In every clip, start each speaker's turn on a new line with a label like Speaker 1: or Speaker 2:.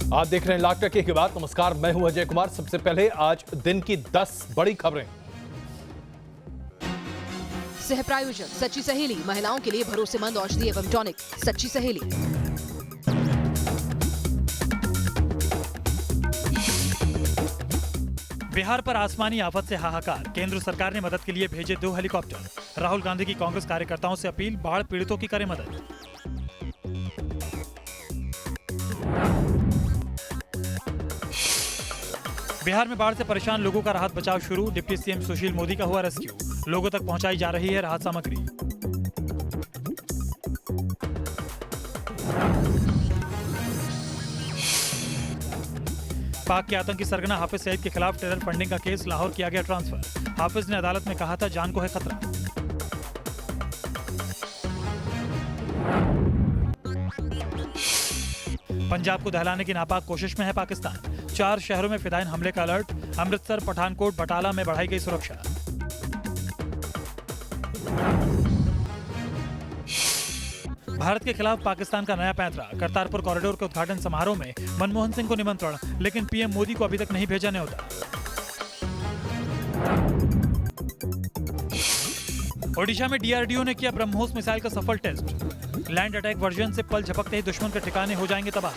Speaker 1: आप देख रहे हैं लाख टके की बात। नमस्कार, मैं हूं अजय कुमार। सबसे पहले आज दिन की 10 बड़ी खबरें।
Speaker 2: सह प्रायोजक सच्ची सहेली, महिलाओं के लिए भरोसेमंद औषधि एवं टॉनिक सच्ची सहेली।
Speaker 3: बिहार पर आसमानी आफत से हाहाकार, केंद्र सरकार ने मदद के लिए भेजे 2 हेलीकॉप्टर। राहुल गांधी की कांग्रेस कार्यकर्ताओं से अपील, बाढ़ पीड़ितों की करें मदद। बिहार में बाढ़ से परेशान लोगों का राहत बचाव शुरू, डिप्टी सीएम सुशील मोदी का हुआ रेस्क्यू, लोगों तक पहुंचाई जा रही है राहत सामग्री। पाक के आतंकी सरगना हाफिज सईद के खिलाफ टेरर फंडिंग का केस लाहौर किया गया ट्रांसफर। हाफिज ने अदालत में कहा था जान को है खतरा। पंजाब को दहलाने की नापाक कोशिश में है पाकिस्तान। 4 शहरों में फिदायिन हमले का अलर्ट, अमृतसर, पठानकोट, बटाला में बढ़ाई गई सुरक्षा। भारत के खिलाफ पाकिस्तान का नया पैंतरा, करतारपुर कॉरिडोर के उद्घाटन समारोह में मनमोहन सिंह को निमंत्रण, लेकिन पीएम मोदी को अभी तक नहीं भेजा न्योता। ओडिशा में डीआरडीओ ने किया ब्रह्मोस मिसाइल का सफल टेस्ट। लैंड अटैक वर्जन से पल झपकते ही दुश्मन के ठिकाने हो जाएंगे तबाह।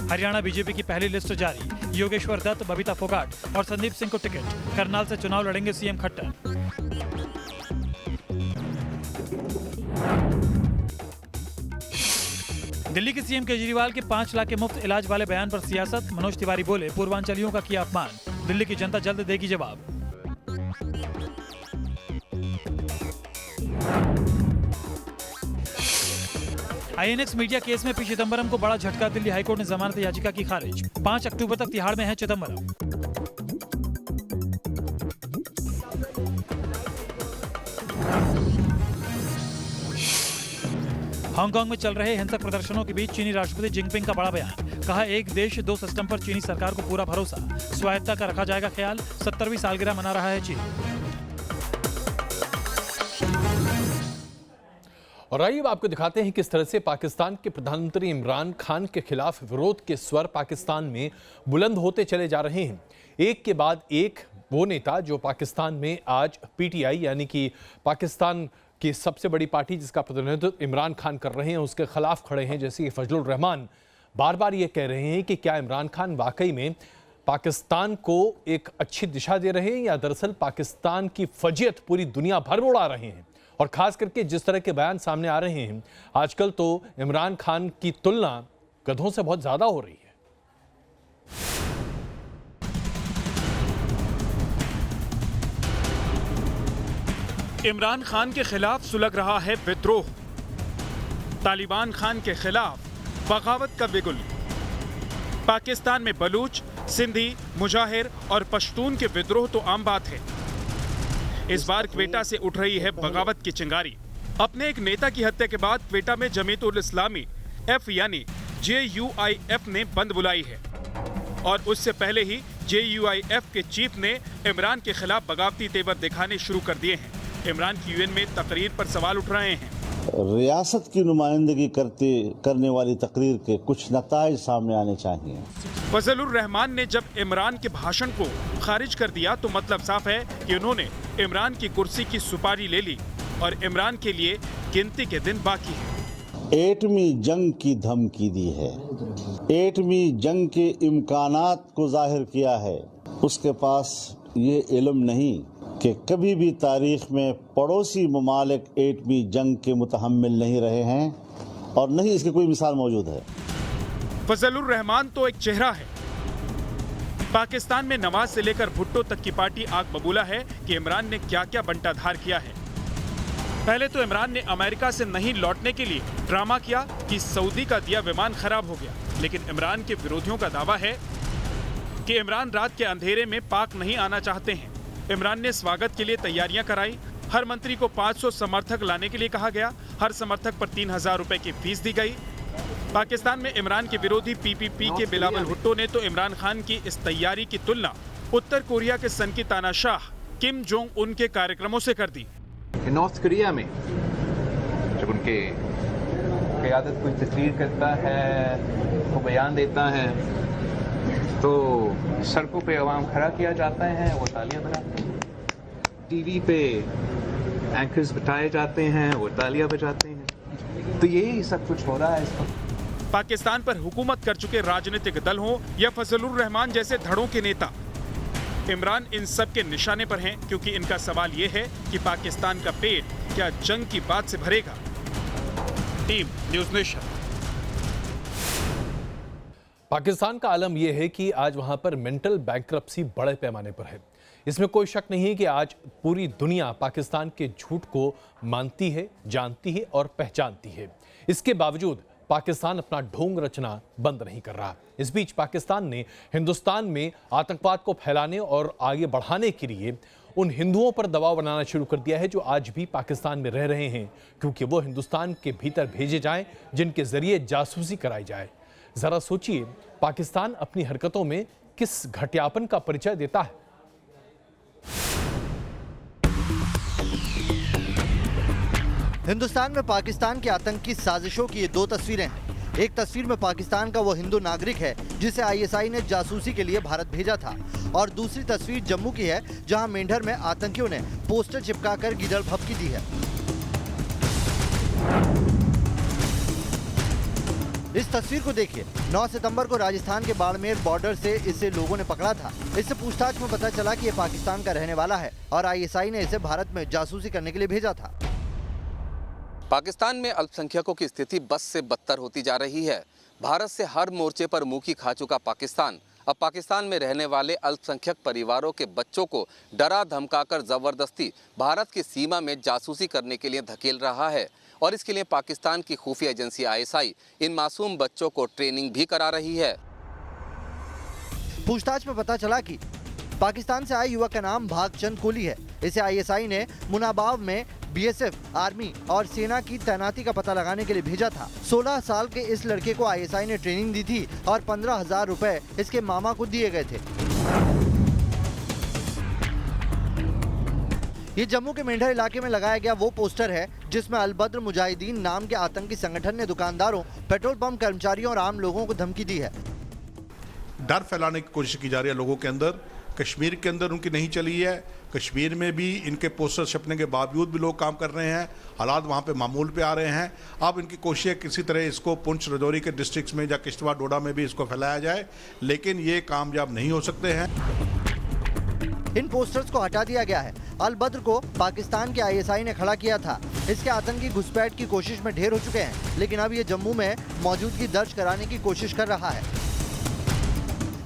Speaker 3: हरियाणा बीजेपी की पहली लिस्ट जारी, योगेश्वर दत्त, बबीता फोगाट और संदीप सिंह को टिकट। करनाल से चुनाव लड़ेंगे सीएम खट्टर। दिल्ली के सीएम केजरीवाल के 5 लाख के मुफ्त इलाज वाले बयान पर सियासत, मनोज तिवारी बोले पूर्वांचलियों का किया अपमान, दिल्ली की जनता जल्द देगी जवाब। आईएनएक्स मीडिया केस में पी चिदंबरम को बड़ा झटका, दिल्ली हाईकोर्ट ने जमानत याचिका की खारिज। 5 अक्टूबर तक तिहाड़ में है चिदंबरम। हांगकांग में चल रहे हिंसक प्रदर्शनों के बीच चीनी राष्ट्रपति जिनपिंग का बड़ा बयान, कहा एक देश 2 सिस्टम पर चीनी सरकार को पूरा भरोसा, स्वायत्तता का रखा जाएगा ख्याल। 70वीं सालगिरह मना रहा है चीन।
Speaker 1: और आइए अब आपको दिखाते हैं किस तरह से पाकिस्तान के प्रधानमंत्री इमरान खान के खिलाफ विरोध के स्वर पाकिस्तान में बुलंद होते चले जा रहे हैं। एक के बाद एक वो नेता जो पाकिस्तान में आज पीटीआई यानी कि पाकिस्तान की सबसे बड़ी पार्टी जिसका प्रतिनिधित्व इमरान खान कर रहे हैं उसके खिलाफ खड़े हैं, जैसे कि फजलुर रहमान बार बार ये कह रहे हैं कि क्या इमरान खान वाकई में पाकिस्तान को एक अच्छी दिशा दे रहे हैं या दरअसल पाकिस्तान की फजीयत पूरी दुनिया भर में उड़ा रहे हैं। और खास करके जिस तरह के बयान सामने आ रहे हैं आजकल, तो इमरान खान की तुलना गधों से बहुत ज्यादा हो रही है।
Speaker 4: इमरान खान के खिलाफ सुलग रहा है विद्रोह, तालिबान खान के खिलाफ बगावत का बिगुल। पाकिस्तान में बलूच, सिंधी, मुजाहिर और पश्तून के विद्रोह तो आम बात है। इस बार क्वेटा से उठ रही है बगावत की चिंगारी। अपने एक नेता की हत्या के बाद क्वेटा में जमीयत इस्लामी एफ यानी JUIF ने बंद बुलाई है और उससे पहले ही JUIF के चीफ ने इमरान के खिलाफ बगावती तेवर दिखाने शुरू कर दिए हैं। इमरान की यूएन में तकरीर पर सवाल उठ रहे हैं।
Speaker 5: रियासत की नुमाइंदगी करने वाली तकरीर के कुछ नताइज सामने आने चाहिए।
Speaker 4: फजलुर रहमान ने जब इमरान के भाषण को खारिज कर दिया तो मतलब साफ है कि उन्होंने इमरान की कुर्सी की सुपारी ले ली और इमरान के लिए गिनती के दिन बाकी है।
Speaker 5: एटमी जंग की धमकी दी है, एटमी जंग के इम्कानात को जाहिर किया है। उसके पास ये इल्म नहीं कि कभी भी तारीख में पड़ोसी ममालिक एटमी जंग के मुतहम्मिल नहीं रहे हैं और नहीं इसकी कोई मिसाल मौजूद है।
Speaker 4: फजलुर रहमान तो एक चेहरा है। पाकिस्तान में नवाज से लेकर भुट्टो तक की पार्टी आग बबूला है कि इमरान ने क्या क्या बंटाधार किया है। पहले तो इमरान ने अमेरिका से नहीं लौटने के लिए ड्रामा किया कि सऊदी का दिया विमान खराब हो गया, लेकिन इमरान के विरोधियों का दावा है कि इमरान रात के अंधेरे में पाक नहीं आना चाहते हैं। इमरान ने स्वागत के लिए तैयारियां कराई। हर मंत्री को 500 समर्थक लाने के लिए कहा गया। हर समर्थक पर 3000 रुपए की फीस दी गई। पाकिस्तान में इमरान के विरोधी PPP के बिलावल भुट्टो ने तो इमरान खान की इस तैयारी की तुलना उत्तर कोरिया के सन की तानाशाह किम जोंग उन के कार्यक्रमों से कर दी।
Speaker 6: नॉर्थ कोरिया में जब उनके क़यादत कोई तकरीर करता है, वो बयान देता है, तो सड़कों पे अवाम खड़ा किया जाता है, वो तालियां बजाते हैं। टीवी पे एंकर्स बिठाए जाते हैं, वो तालियां बजाते हैं। तो यही सब कुछ हो रहा है इस वक्त।
Speaker 4: पाकिस्तान पर हुकूमत कर चुके राजनीतिक दल हों या फजलुर रहमान जैसे धड़ों के नेता, इमरान इन सब के निशाने पर हैं, क्योंकि इनका सवाल ये है कि पाकिस्तान का पेट क्या जंग की बात से भरेगा। Team news nation.
Speaker 1: पाकिस्तान का आलम यह है कि आज वहां पर मेंटल बैंक्रप्सी बड़े पैमाने पर है। इसमें कोई शक नहीं है कि आज पूरी दुनिया पाकिस्तान के झूठ को मानती है, जानती है और पहचानती है। इसके बावजूद पाकिस्तान अपना ढोंग रचना बंद नहीं कर रहा। इस बीच पाकिस्तान ने हिंदुस्तान में आतंकवाद को फैलाने और आगे बढ़ाने के लिए उन हिंदुओं पर दबाव बनाना शुरू कर दिया है जो आज भी पाकिस्तान में रह रहे हैं, क्योंकि वो हिंदुस्तान के भीतर भेजे जाएं, जिनके जरिए जासूसी कराई जाए। जरा सोचिए, पाकिस्तान अपनी हरकतों में किस घटियापन का परिचय देता है।
Speaker 7: हिंदुस्तान में पाकिस्तान के आतंकी साजिशों की ये दो तस्वीरें हैं। एक तस्वीर में पाकिस्तान का वो हिंदू नागरिक है जिसे आईएसआई ने जासूसी के लिए भारत भेजा था, और दूसरी तस्वीर जम्मू की है जहां मेंढर में आतंकियों ने पोस्टर चिपकाकर गिदड़ भभकी दी है। इस तस्वीर को देखिए। 9 सितंबर को राजस्थान के बाड़मेर बॉर्डर से इसे लोगों ने पकड़ा था। इससे पूछताछ में पता चला कि ये पाकिस्तान का रहने वाला है और आईएसआई ने इसे भारत में जासूसी करने के लिए भेजा था।
Speaker 8: पाकिस्तान में अल्पसंख्यकों की स्थिति बद से बदतर होती जा रही है। भारत से हर मोर्चे पर मुंह की खा चुका पाकिस्तान अब पाकिस्तान में रहने वाले अल्पसंख्यक परिवारों के बच्चों को डरा धमकाकर जबरदस्ती भारत की सीमा में जासूसी करने के लिए धकेल रहा है, और इसके लिए पाकिस्तान की खुफिया एजेंसी आईएसआई इन मासूम बच्चों को ट्रेनिंग भी करा रही है।
Speaker 7: पूछताछ में पता चला कि पाकिस्तान से आए युवक का नाम भागचंद कोहली है। इसे आईएसआई ने मुनाबाव में बीएसएफ, आर्मी और सेना की तैनाती का पता लगाने के लिए भेजा था। 16 साल के इस लड़के को आईएसआई ने ट्रेनिंग दी थी और 15,000 रुपए इसके मामा को दिए गए थे। ये जम्मू के मेंढर इलाके में लगाया गया वो पोस्टर है जिसमें अलबद्र मुजाहिदीन नाम के आतंकी संगठन ने दुकानदारों, पेट्रोल पंप कर्मचारियों और आम लोगों को धमकी दी है।
Speaker 9: डर फैलाने की कोशिश की जा रही है लोगों के अंदर। कश्मीर के अंदर उनकी नहीं चली है, कश्मीर में भी इनके पोस्टर छपने के बावजूद भी लोग काम कर रहे हैं, हालात वहाँ पे मामूल पे आ रहे हैं। अब इनकी कोशिश है किसी तरह इसको पुंछ, राजौरी के डिस्ट्रिक्ट्स में या किश्तवाड़, डोडा में भी इसको फैलाया जाए, लेकिन ये कामयाब नहीं हो सकते हैं।
Speaker 7: इन पोस्टर्स को हटा दिया गया है। अलबद्र को पाकिस्तान के आईएसआई ने खड़ा किया था। इसके आतंकी घुसपैठ की कोशिश में ढेर हो चुके हैं, लेकिन अब ये जम्मू में मौजूदगी दर्ज कराने की कोशिश कर रहा है।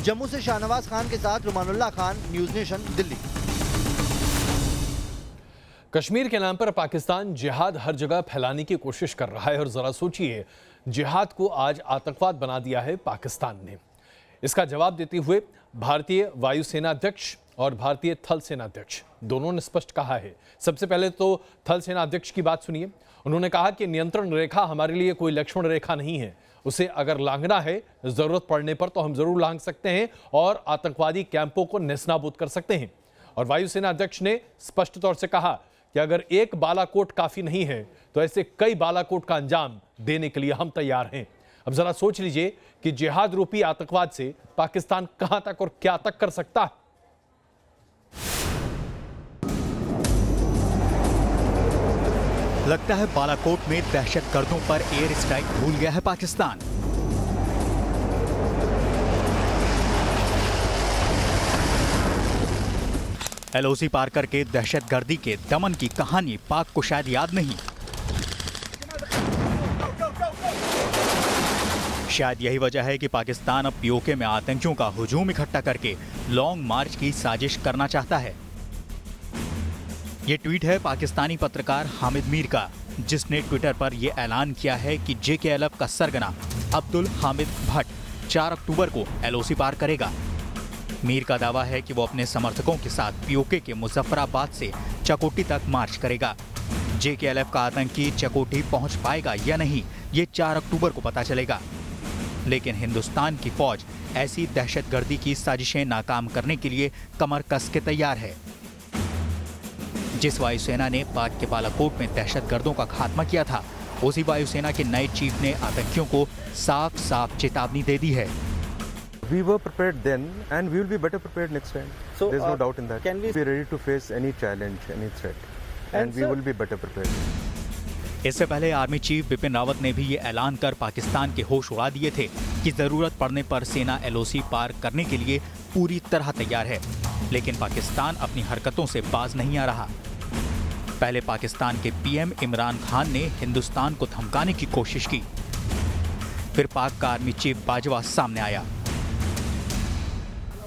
Speaker 7: जम्मू से शाहनवाज खान के साथ रुमानुल्लाह खान, न्यूज़ नेशन, दिल्ली।
Speaker 1: कश्मीर के नाम पर पाकिस्तान जिहाद हर जगह फैलाने की कोशिश कर रहा है, और जरा सोचिए, जिहाद को आज आतंकवाद बना दिया है पाकिस्तान ने। इसका जवाब देते हुए भारतीय वायुसेना अध्यक्ष और भारतीय थल सेना अध्यक्ष दोनों ने स्पष्ट कहा है। सबसे पहले तो थल सेना अध्यक्ष की बात सुनिए। उन्होंने कहा कि नियंत्रण रेखा हमारे लिए कोई लक्ष्मण रेखा नहीं है, उसे अगर लांघना है जरूरत पड़ने पर तो हम जरूर लांघ सकते हैं और आतंकवादी कैंपों को नेस्तनाबूद कर सकते हैं। और वायुसेना अध्यक्ष ने स्पष्ट तौर से कहा कि अगर एक बालाकोट काफी नहीं है तो ऐसे कई बालाकोट का अंजाम देने के लिए हम तैयार हैं। अब जरा सोच लीजिए कि जिहाद रूपी आतंकवाद से पाकिस्तान कहां तक और क्या तक कर सकता है।
Speaker 10: लगता है बालाकोट में दहशतगर्दों पर एयर स्ट्राइक भूल गया है पाकिस्तान। एलओसी पार करके दहशतगर्दी के दमन की कहानी पाक को शायद याद नहीं। शायद यही वजह है कि पाकिस्तान अब पीओके में आतंकियों का हुजूम इकट्ठा करके लॉन्ग मार्च की साजिश करना चाहता है। ये ट्वीट है पाकिस्तानी पत्रकार हामिद मीर का, जिसने ट्विटर पर यह ऐलान किया है कि जेकेएलएफ का सरगना अब्दुल हामिद भट्ट 4 अक्टूबर को एलओसी पार करेगा। मीर का दावा है कि वो अपने समर्थकों के साथ पीओके के मुजफ्फराबाद से चकोटी तक मार्च करेगा। जेकेएलएफ का आतंकी चकोटी पहुंच पाएगा या नहीं, ये 4 अक्टूबर को पता चलेगा। लेकिन हिंदुस्तान की फौज ऐसी दहशतगर्दी की साजिशें नाकाम करने के लिए कमर कस के तैयार है। जिस वायुसेना ने पाक के बालाकोट में दहशतगर्दों का खात्मा किया था, उसी वायुसेना के नए चीफ ने आतंकियों को साफ साफ चेतावनी दे दी है।
Speaker 11: We were prepared then and we will be better prepared next time. So there's no doubt in that. Can we be ready to face any challenge, any threat, and we will be better prepared.
Speaker 10: इससे पहले army chief Bipin Rawat ने भी ये ऐलान कर पाकिस्तान के होश उड़ा दिए थे कि जरूरत पड़ने पर सेना LOC पार करने के लिए पूरी तरह तैयार है, लेकिन पाकिस्तान अपनी हरकतों से बाज नहीं आ रहा। पहले पाकिस्तान के PM इमरान खान ने हिंदुस्तान को धमकाने की कोशिश की, फिर पाक का आर्मी चीफ बाजवा सामने आया,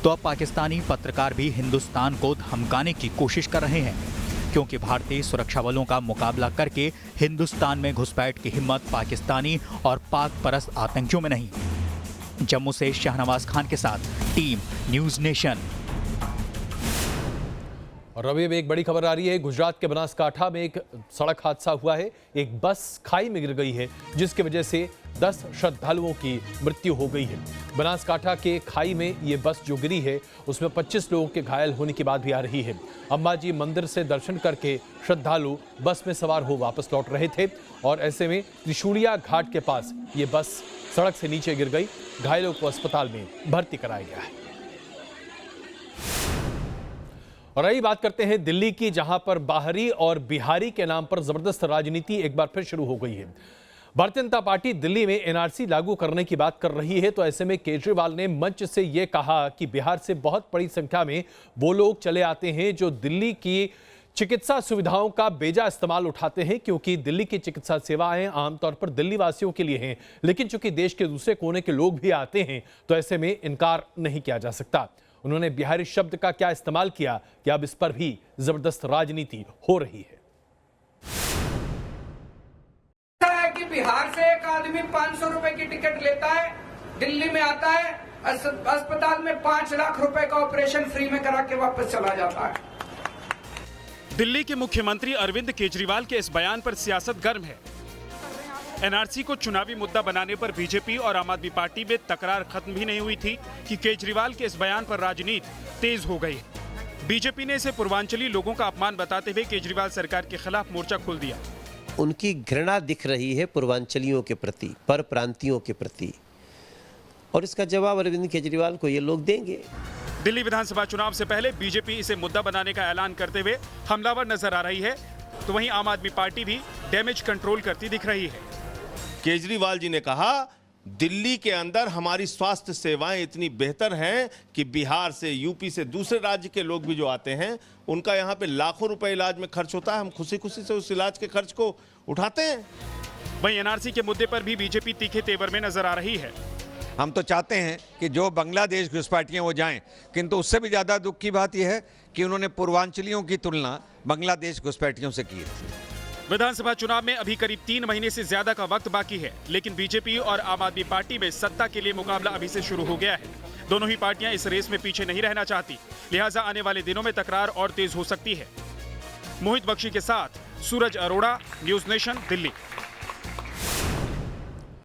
Speaker 10: तो अब पाकिस्तानी पत्रकार भी हिंदुस्तान को धमकाने की कोशिश कर रहे हैं, क्योंकि भारतीय सुरक्षा बलों का मुकाबला करके हिंदुस्तान में घुसपैठ की हिम्मत पाकिस्तानी और पाक परस्त आतंकियों में नहीं। जम्मू से शाहनवाज खान के साथ टीम न्यूज़ नेशन।
Speaker 1: और अभी एक बड़ी खबर आ रही है। गुजरात के बनासकांठा में एक सड़क हादसा हुआ है। एक बस खाई में गिर गई है, जिसकी वजह से 10 श्रद्धालुओं की मृत्यु हो गई है। बनासकांठा के खाई में ये बस जो गिरी है, उसमें 25 लोगों के घायल होने की बात भी आ रही है। अंबाजी मंदिर से दर्शन करके श्रद्धालु बस में सवार हो वापस लौट रहे थे और ऐसे में त्रिशूलिया घाट के पास ये बस सड़क से नीचे गिर गई। घायलों को अस्पताल में भर्ती कराया गया है। और यही बात करते हैं दिल्ली की, जहां पर बाहरी और बिहारी के नाम पर जबरदस्त राजनीति एक बार फिर शुरू हो गई है। भारतीय जनता पार्टी दिल्ली में NRC लागू करने की बात कर रही है, तो ऐसे में केजरीवाल ने मंच से यह कहा कि बिहार से बहुत बड़ी संख्या में वो लोग चले आते हैं जो दिल्ली की चिकित्सा सुविधाओं का बेजा इस्तेमाल उठाते हैं, क्योंकि दिल्ली की चिकित्सा सेवाएं आमतौर पर दिल्ली वासियों के लिए हैं, लेकिन चूंकि देश के दूसरे कोने के लोग भी आते हैं, तो ऐसे में इनकार नहीं किया जा सकता। उन्होंने बिहारी शब्द का क्या इस्तेमाल किया कि अब इस पर भी जबरदस्त राजनीति हो रही है।
Speaker 12: कि बिहार से एक आदमी 500 रुपए की टिकट लेता है, दिल्ली में आता है, अस्पताल में 5 लाख रुपए का ऑपरेशन फ्री में करा के वापस चला जाता है।
Speaker 4: दिल्ली के मुख्यमंत्री अरविंद केजरीवाल के इस बयान पर सियासत गर्म है। NRC को चुनावी मुद्दा बनाने पर बीजेपी और आम आदमी पार्टी में तकरार खत्म भी नहीं हुई थी कि केजरीवाल के इस बयान पर राजनीति तेज हो गई। बीजेपी ने इसे पूर्वांचली लोगों का अपमान बताते हुए केजरीवाल सरकार के खिलाफ मोर्चा खोल दिया।
Speaker 13: उनकी घृणा दिख रही है पूर्वांचलियों के प्रति, पर प्रांतियों के प्रति, और इसका जवाब अरविंद केजरीवाल को ये लोग देंगे।
Speaker 4: दिल्ली विधानसभा चुनाव से पहले बीजेपी इसे मुद्दा बनाने का ऐलान करते हुए हमलावर नजर आ रही है, तो वहीं आम आदमी पार्टी भी डैमेज कंट्रोल करती दिख रही है।
Speaker 14: केजरीवाल जी ने कहा, दिल्ली के अंदर हमारी स्वास्थ्य सेवाएं इतनी बेहतर हैं कि बिहार से, यूपी से, दूसरे राज्य के लोग भी जो आते हैं, उनका यहाँ पे लाखों रुपए इलाज में खर्च होता है। हम खुशी खुशी से उस इलाज के खर्च को उठाते हैं।
Speaker 4: वहीं NRC के मुद्दे पर भी बीजेपी तीखे तेवर में नजर आ रही है।
Speaker 15: हम तो चाहते हैं कि जो बांग्लादेश घुसपैठियां वो जाएं, किंतु उससे भी ज्यादा दुख की बात यह है कि उन्होंने पूर्वांचलियों की तुलना बांग्लादेश घुसपैठियों से की थी।
Speaker 4: विधानसभा चुनाव में अभी करीब 3 महीने से ज्यादा का वक्त बाकी है, लेकिन बीजेपी और आम आदमी पार्टी में सत्ता के लिए मुकाबला अभी से शुरू हो गया है। दोनों ही पार्टियां इस रेस में पीछे नहीं रहना चाहती, लिहाजा आने वाले दिनों में तकरार और तेज हो सकती है। मोहित बख्शी के साथ सूरज अरोड़ा, न्यूज़ नेशन, दिल्ली।